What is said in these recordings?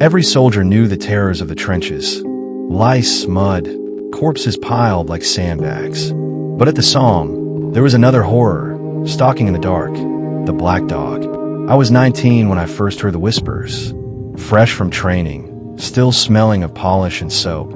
Every soldier knew the terrors of the trenches. Lice, mud, corpses piled like sandbags. But at the Somme, there was another horror, stalking in the dark, the black dog. I was 19 when I first heard the whispers. Fresh from training, still smelling of polish and soap,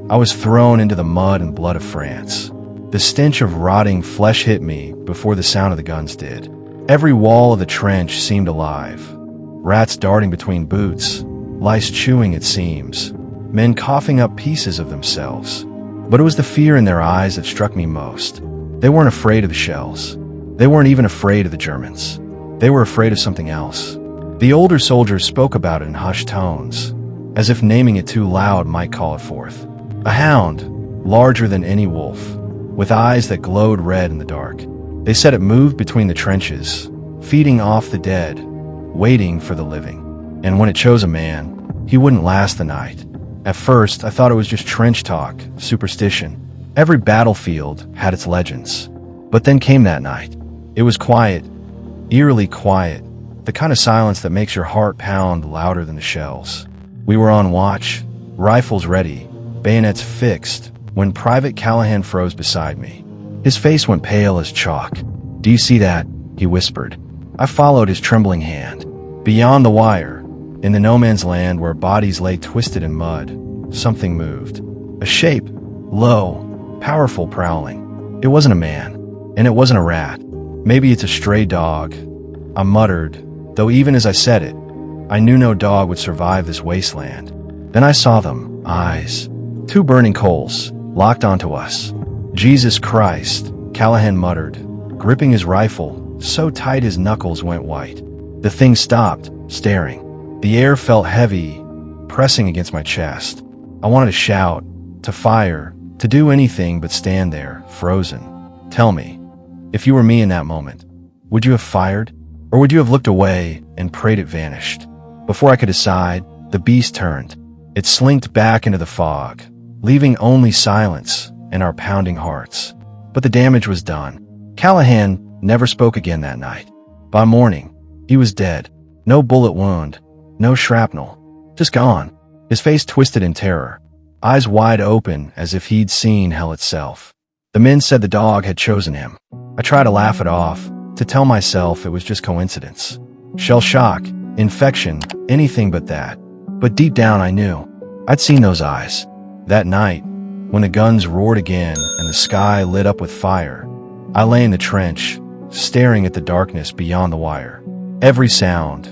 I was thrown into the mud and blood of France. The stench of rotting flesh hit me before the sound of the guns did. Every wall of the trench seemed alive. Rats darting between boots, lice chewing at seams, men coughing up pieces of themselves. But it was the fear in their eyes that struck me most. They weren't afraid of the shells. They weren't even afraid of the Germans. They were afraid of something else. The older soldiers spoke about it in hushed tones, as if naming it too loud might call it forth. A hound, larger than any wolf, with eyes that glowed red in the dark. They said it moved between the trenches, feeding off the dead, waiting for the living. And when it chose a man, he wouldn't last the night. At first, I thought it was just trench talk, superstition. Every battlefield had its legends. But then came that night. It was quiet, eerily quiet, the kind of silence that makes your heart pound louder than the shells. We were on watch, rifles ready, bayonets fixed, when Private Callahan froze beside me. His face went pale as chalk. "Do you see that?" he whispered. I followed his trembling hand. Beyond the wire, in the no-man's land where bodies lay twisted in mud, something moved. A shape, low, powerful, prowling. It wasn't a man, and it wasn't a rat. Maybe it's a stray dog, I muttered, though even as I said it, I knew no dog would survive this wasteland. Then I saw them, eyes. Two burning coals, locked onto us. "Jesus Christ," Callahan muttered, gripping his rifle, so tight his knuckles went white. The thing stopped, staring. The air felt heavy, pressing against my chest. I wanted to shout, to fire, to do anything but stand there, frozen. Tell me, if you were me in that moment, would you have fired? Or would you have looked away and prayed it vanished? Before I could decide, the beast turned. It slinked back into the fog, leaving only silence and our pounding hearts. But the damage was done. Callahan never spoke again that night. By morning, he was dead. No bullet wound, no shrapnel, just gone. His face twisted in terror, eyes wide open as if he'd seen hell itself. The men said the dog had chosen him. I tried to laugh it off, to tell myself it was just coincidence. Shell shock, infection, anything but that. But deep down I knew. I'd seen those eyes. That night, when the guns roared again and the sky lit up with fire, I lay in the trench, staring at the darkness beyond the wire. Every sound,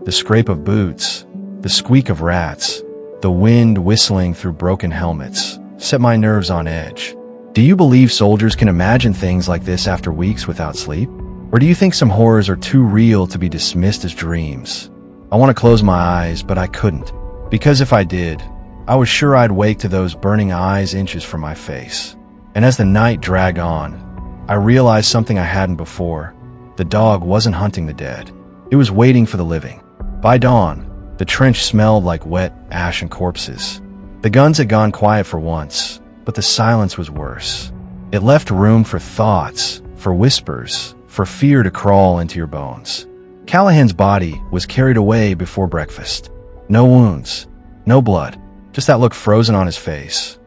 the scrape of boots, the squeak of rats, the wind whistling through broken helmets, set my nerves on edge. Do you believe soldiers can imagine things like this after weeks without sleep? Or do you think some horrors are too real to be dismissed as dreams? I want to close my eyes, but I couldn't. Because if I did, I was sure I'd wake to those burning eyes inches from my face. And as the night dragged on, I realized something I hadn't before. The dog wasn't hunting the dead. It was waiting for the living. By dawn, the trench smelled like wet ash and corpses. The guns had gone quiet for once, but the silence was worse. It left room for thoughts, for whispers, for fear to crawl into your bones. Callahan's body was carried away before breakfast. No wounds, no blood, just that look frozen on his face.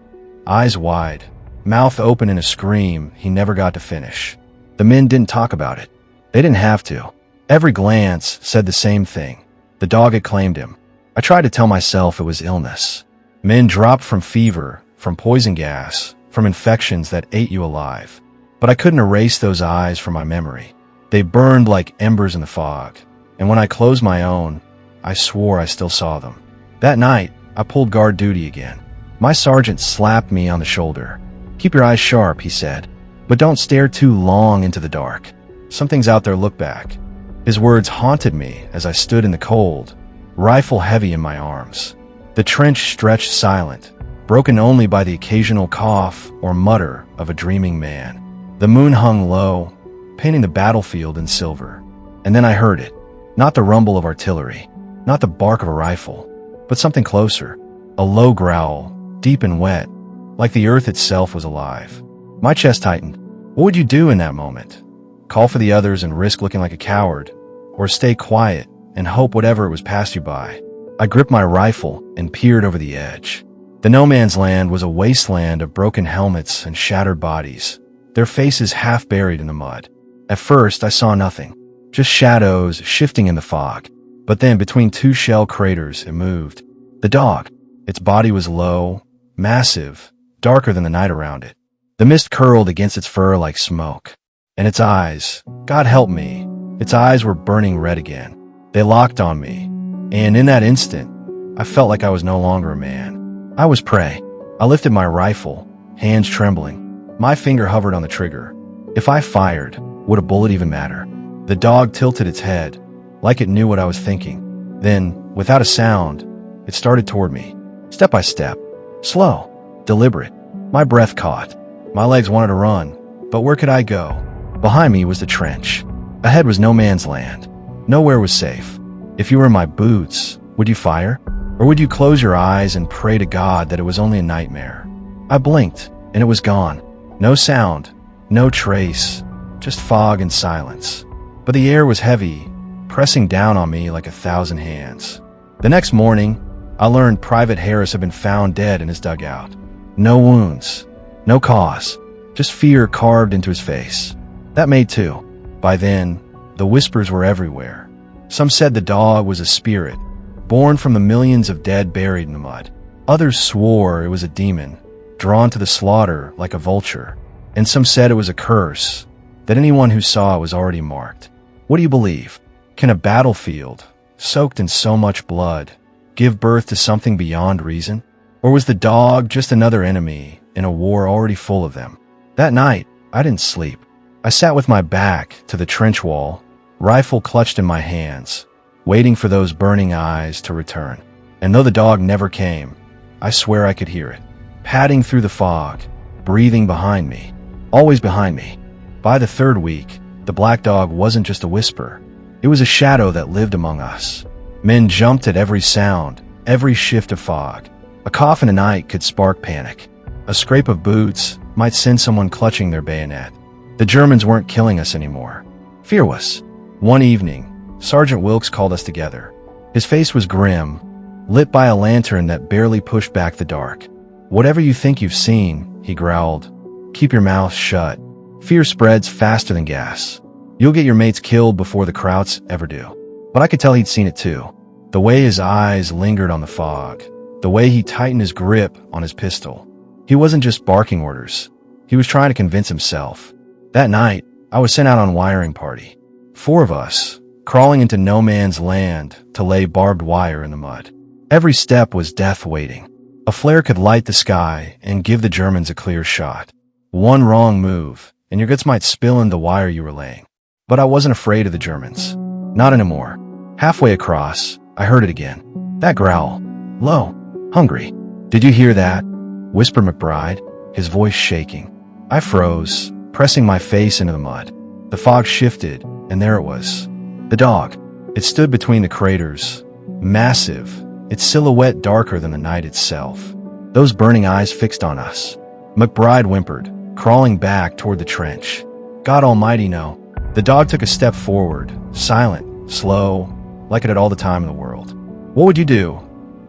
Eyes wide, mouth open in a scream he never got to finish. The men didn't talk about it. They didn't have to. Every glance said the same thing. The dog had claimed him. I tried to tell myself it was illness. Men dropped from fever, from poison gas, from infections that ate you alive. But I couldn't erase those eyes from my memory. They burned like embers in the fog. And when I closed my own, I swore I still saw them. That night, I pulled guard duty again. My sergeant slapped me on the shoulder. "Keep your eyes sharp," he said, "but don't stare too long into the dark. Something's out there, look back." His words haunted me as I stood in the cold, rifle heavy in my arms. The trench stretched silent, broken only by the occasional cough or mutter of a dreaming man. The moon hung low, painting the battlefield in silver. And then I heard it. Not the rumble of artillery, not the bark of a rifle, but something closer. A low growl, deep and wet, like the earth itself was alive. My chest tightened. What would you do in that moment? Call for the others and risk looking like a coward? Or stay quiet and hope whatever it was passed you by? I gripped my rifle and peered over the edge. The no man's land was a wasteland of broken helmets and shattered bodies, their faces half buried in the mud. At first, I saw nothing, just shadows shifting in the fog. But then, between two shell craters, it moved. The dog. Its body was low, massive, darker than the night around it. The mist curled against its fur like smoke. And its eyes, God help me, its eyes were burning red again. They locked on me, and in that instant, I felt like I was no longer a man. I was prey. I lifted my rifle, hands trembling. My finger hovered on the trigger. If I fired, would a bullet even matter? The dog tilted its head, like it knew what I was thinking. Then, without a sound, it started toward me, step by step, slow, deliberate. My breath caught. My legs wanted to run, but where could I go? Behind me was the trench. Ahead was no man's land. Nowhere was safe. If you were in my boots, would you fire? Or would you close your eyes and pray to God that it was only a nightmare? I blinked, and it was gone. No sound, no trace, just fog and silence. But the air was heavy, pressing down on me like 1,000 hands. The next morning, I learned Private Harris had been found dead in his dugout. No wounds, no cause, just fear carved into his face. That made two. By then, the whispers were everywhere. Some said the dog was a spirit, born from the millions of dead buried in the mud. Others swore it was a demon, drawn to the slaughter like a vulture. And some said it was a curse, that anyone who saw it was already marked. What do you believe? Can a battlefield, soaked in so much blood, give birth to something beyond reason? Or was the dog just another enemy in a war already full of them? That night, I didn't sleep. I sat with my back to the trench wall, rifle clutched in my hands, waiting for those burning eyes to return. And though the dog never came, I swear I could hear it, padding through the fog, breathing behind me, always behind me. By the third week, the black dog wasn't just a whisper. It was a shadow that lived among us. Men jumped at every sound, every shift of fog. A cough in the night could spark panic. A scrape of boots might send someone clutching their bayonet. The Germans weren't killing us anymore. Fear was. One evening, Sergeant Wilkes called us together. His face was grim, lit by a lantern that barely pushed back the dark. "Whatever you think you've seen," he growled, "keep your mouth shut. Fear spreads faster than gas. You'll get your mates killed before the Krauts ever do." But I could tell he'd seen it too. The way his eyes lingered on the fog, the way he tightened his grip on his pistol. He wasn't just barking orders. He was trying to convince himself. That night, I was sent out on wiring party. 4 of us, crawling into no man's land to lay barbed wire in the mud. Every step was death waiting. A flare could light the sky and give the Germans a clear shot. One wrong move, and your guts might spill in the wire you were laying. But I wasn't afraid of the Germans. Not anymore. Halfway across, I heard it again. That growl. Low. Hungry. "Did you hear that?" whispered McBride, his voice shaking. I froze, pressing my face into the mud. The fog shifted, and there it was. The dog. It stood between the craters. Massive, its silhouette darker than the night itself. Those burning eyes fixed on us. McBride whimpered, crawling back toward the trench. God almighty, no. The dog took a step forward, silent, slow, like it had all the time in the world. What would you do?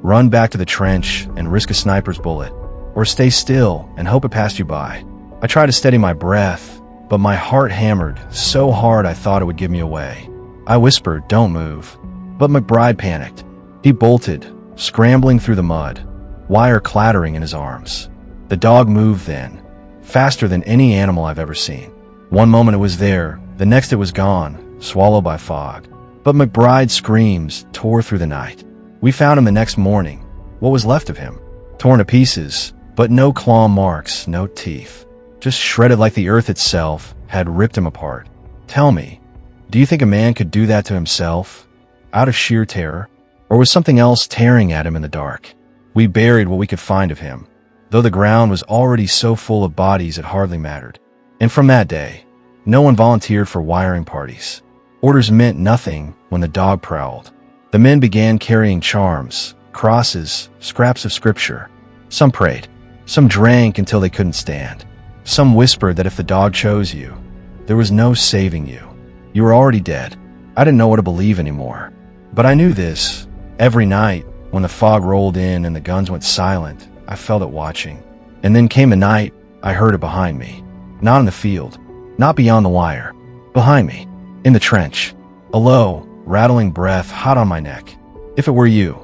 Run back to the trench and risk a sniper's bullet? Or stay still and hope it passed you by? I tried to steady my breath, but my heart hammered so hard I thought it would give me away. I whispered, "Don't move." But McBride panicked. He bolted, scrambling through the mud, wire clattering in his arms. The dog moved then, faster than any animal I've ever seen. One moment it was there, the next it was gone, swallowed by fog. But McBride's screams tore through the night. We found him the next morning, what was left of him, torn to pieces, but no claw marks, no teeth. Just shredded like the earth itself had ripped him apart. Tell me, do you think a man could do that to himself, out of sheer terror? Or was something else tearing at him in the dark? We buried what we could find of him, though the ground was already so full of bodies it hardly mattered. And from that day, no one volunteered for wiring parties. Orders meant nothing when the dog prowled. The men began carrying charms, crosses, scraps of scripture. Some prayed. Some drank until they couldn't stand. Some whispered that if the dog chose you, there was no saving you. You were already dead. I didn't know what to believe anymore. But I knew this. Every night, When the fog rolled in and the guns went silent, I felt it watching. And then came the night. I heard it behind me. Not in the field, not beyond the wire. Behind me, in the trench. A low, rattling breath hot on my neck. If it were you,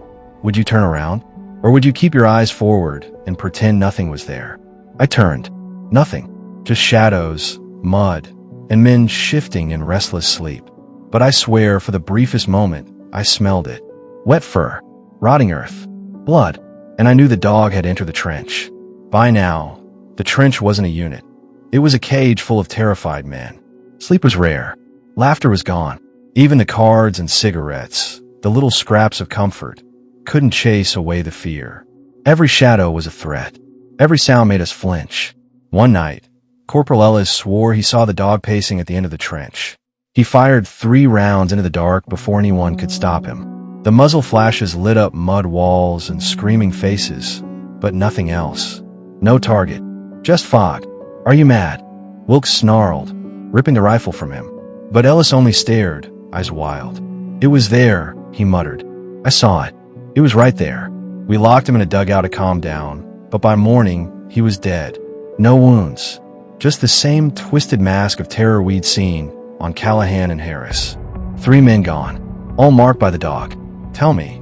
would you turn around? Or would you keep your eyes forward and pretend nothing was there? I turned. Nothing. Just shadows, mud, and men shifting in restless sleep. But I swear, for the briefest moment, I smelled it. Wet fur, rotting earth, blood, and I knew the dog had entered the trench. By now, the trench wasn't a unit. It was a cage full of terrified men. Sleep was rare. Laughter was gone. Even the cards and cigarettes, the little scraps of comfort, couldn't chase away the fear. Every shadow was a threat. Every sound made us flinch. One night, Corporal Ellis swore he saw the dog pacing at the end of the trench. He fired 3 rounds into the dark before anyone could stop him. The muzzle flashes lit up mud walls and screaming faces, but nothing else. No target. Just fog. Are you mad? Wilkes snarled, ripping the rifle from him. But Ellis only stared, eyes wild. It was there, he muttered. I saw it. It was right there. We locked him in a dugout to calm down, but by morning, he was dead. No wounds. Just the same twisted mask of terror we'd seen on Callahan and Harris. 3 men gone, all marked by the dog. Tell me,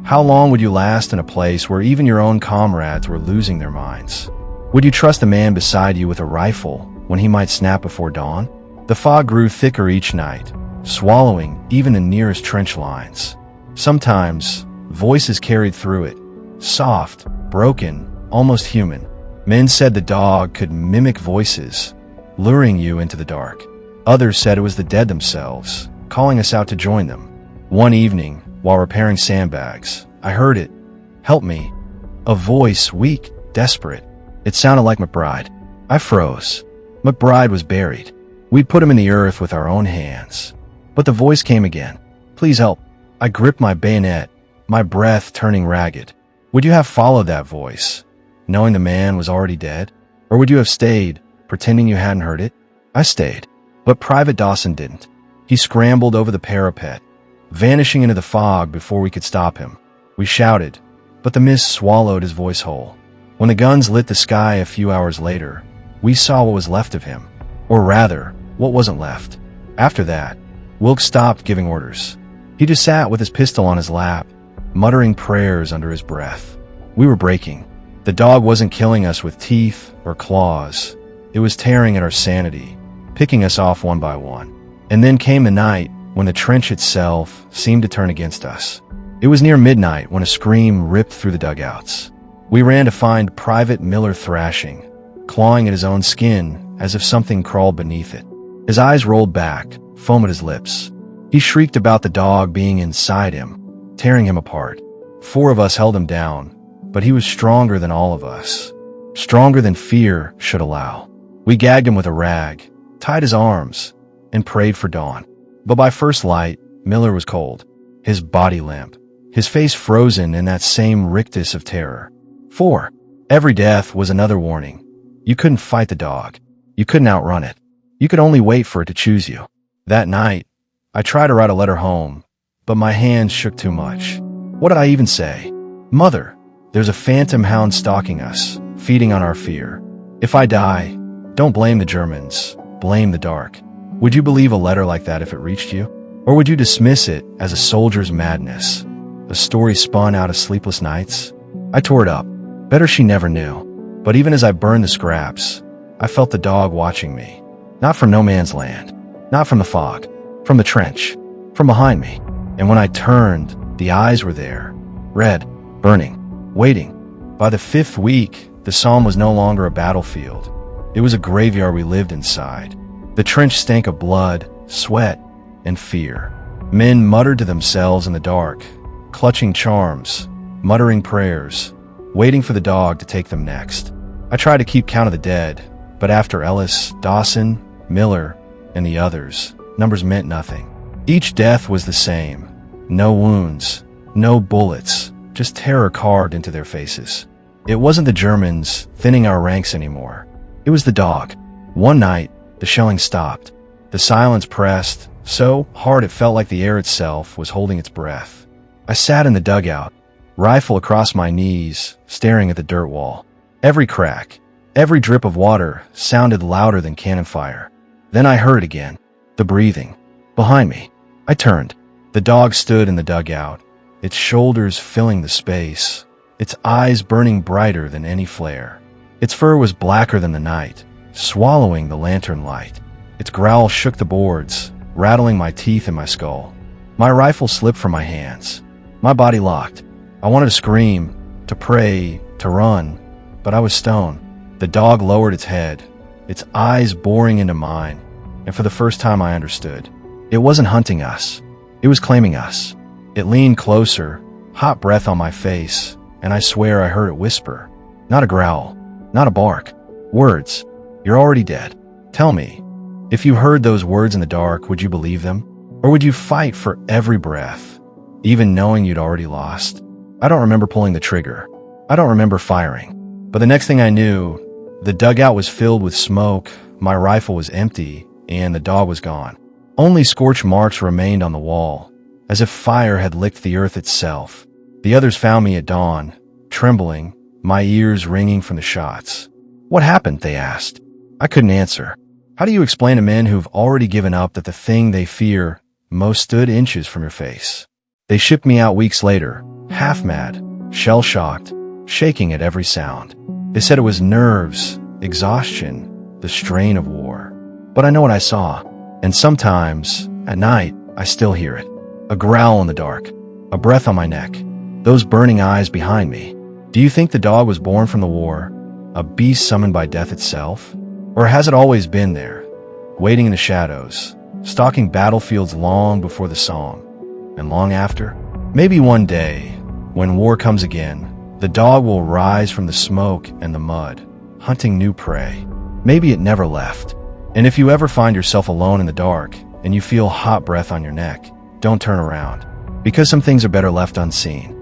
how long would you last in a place where even your own comrades were losing their minds? Would you trust a man beside you with a rifle when he might snap before dawn? The fog grew thicker each night, swallowing even the nearest trench lines. Sometimes, voices carried through it, soft, broken, almost human. Men said the dog could mimic voices, luring you into the dark. Others said it was the dead themselves, calling us out to join them. One evening, while repairing sandbags, I heard it. Help me. A voice, weak, desperate. It sounded like McBride. I froze. McBride was buried. We'd put him in the earth with our own hands. But the voice came again. Please help. I gripped my bayonet, my breath turning ragged. Would you have followed that voice, knowing the man was already dead? Or would you have stayed, pretending you hadn't heard it? I stayed. But Private Dawson didn't. He scrambled over the parapet, vanishing into the fog before we could stop him. We shouted, but the mist swallowed his voice whole. When the guns lit the sky a few hours later, we saw what was left of him. Or rather, what wasn't left. After that, Wilkes stopped giving orders. He just sat with his pistol on his lap, muttering prayers under his breath. We were breaking. The dog wasn't killing us with teeth or claws. It was tearing at our sanity, picking us off one by one. And then came the night when the trench itself seemed to turn against us. It was near midnight when a scream ripped through the dugouts. We ran to find Private Miller thrashing, clawing at his own skin as if something crawled beneath it. His eyes rolled back, foam at his lips. He shrieked about the dog being inside him, tearing him apart. 4 of us held him down, but he was stronger than all of us. Stronger than fear should allow. We gagged him with a rag, tied his arms, and prayed for dawn. But by first light, Miller was cold, his body limp, his face frozen in that same rictus of terror. 4. Every death was another warning. You couldn't fight the dog. You couldn't outrun it. You could only wait for it to choose you. That night, I tried to write a letter home, but my hands shook too much. What did I even say? Mother, there's a phantom hound stalking us, feeding on our fear. If I die, don't blame the Germans, blame the dark. Would you believe a letter like that if it reached you? Or would you dismiss it as a soldier's madness, a story spun out of sleepless nights? I tore it up. Better she never knew. But even as I burned the scraps, I felt the dog watching me. Not from no man's land, not from the fog, from the trench, from behind me. And when I turned, the eyes were there, red, burning, waiting. By the 5th week, the Somme was no longer a battlefield. It was a graveyard we lived inside. The trench stank of blood, sweat, and fear. Men muttered to themselves in the dark, clutching charms, muttering prayers, waiting for the dog to take them next. I tried to keep count of the dead, but after Ellis, Dawson, Miller, and the others, numbers meant nothing. Each death was the same. No wounds, no bullets, just terror carved into their faces. It wasn't the Germans thinning our ranks anymore. It was the dog. One night, the shelling stopped. The silence pressed so hard it felt like the air itself was holding its breath. I sat in the dugout, rifle across my knees, staring at the dirt wall. Every crack, every drip of water sounded louder than cannon fire. Then I heard again, the breathing. Behind me. I turned. The dog stood in the dugout, its shoulders filling the space, its eyes burning brighter than any flare. Its fur was blacker than the night, swallowing the lantern light. Its growl shook the boards, rattling my teeth in my skull. My rifle slipped from my hands. My body locked. I wanted to scream, to pray, to run, but I was stone. The dog lowered its head, its eyes boring into mine, and for the first time I understood. It wasn't hunting us. It was claiming us. It leaned closer, hot breath on my face, and I swear I heard it whisper. Not a growl, not a bark. Words. You're already dead. Tell me, if you heard those words in the dark, would you believe them? Or would you fight for every breath, even knowing you'd already lost? I don't remember pulling the trigger. I don't remember firing. But the next thing I knew, the dugout was filled with smoke, my rifle was empty, and the dog was gone. Only scorch marks remained on the wall, as if fire had licked the earth itself. The others found me at dawn, trembling, my ears ringing from the shots. What happened? They asked. I couldn't answer. How do you explain to men who've already given up that the thing they fear most stood inches from your face? They shipped me out weeks later, half mad, shell-shocked, shaking at every sound. They said it was nerves, exhaustion, the strain of war. But I know what I saw, and sometimes, at night, I still hear it. A growl in the dark, a breath on my neck, those burning eyes behind me. Do you think the dog was born from the war, a beast summoned by death itself? Or has it always been there, waiting in the shadows, stalking battlefields long before the song, and long after? Maybe one day, when war comes again, the dog will rise from the smoke and the mud, hunting new prey. Maybe it never left. And if you ever find yourself alone in the dark, and you feel hot breath on your neck, don't turn around, because some things are better left unseen.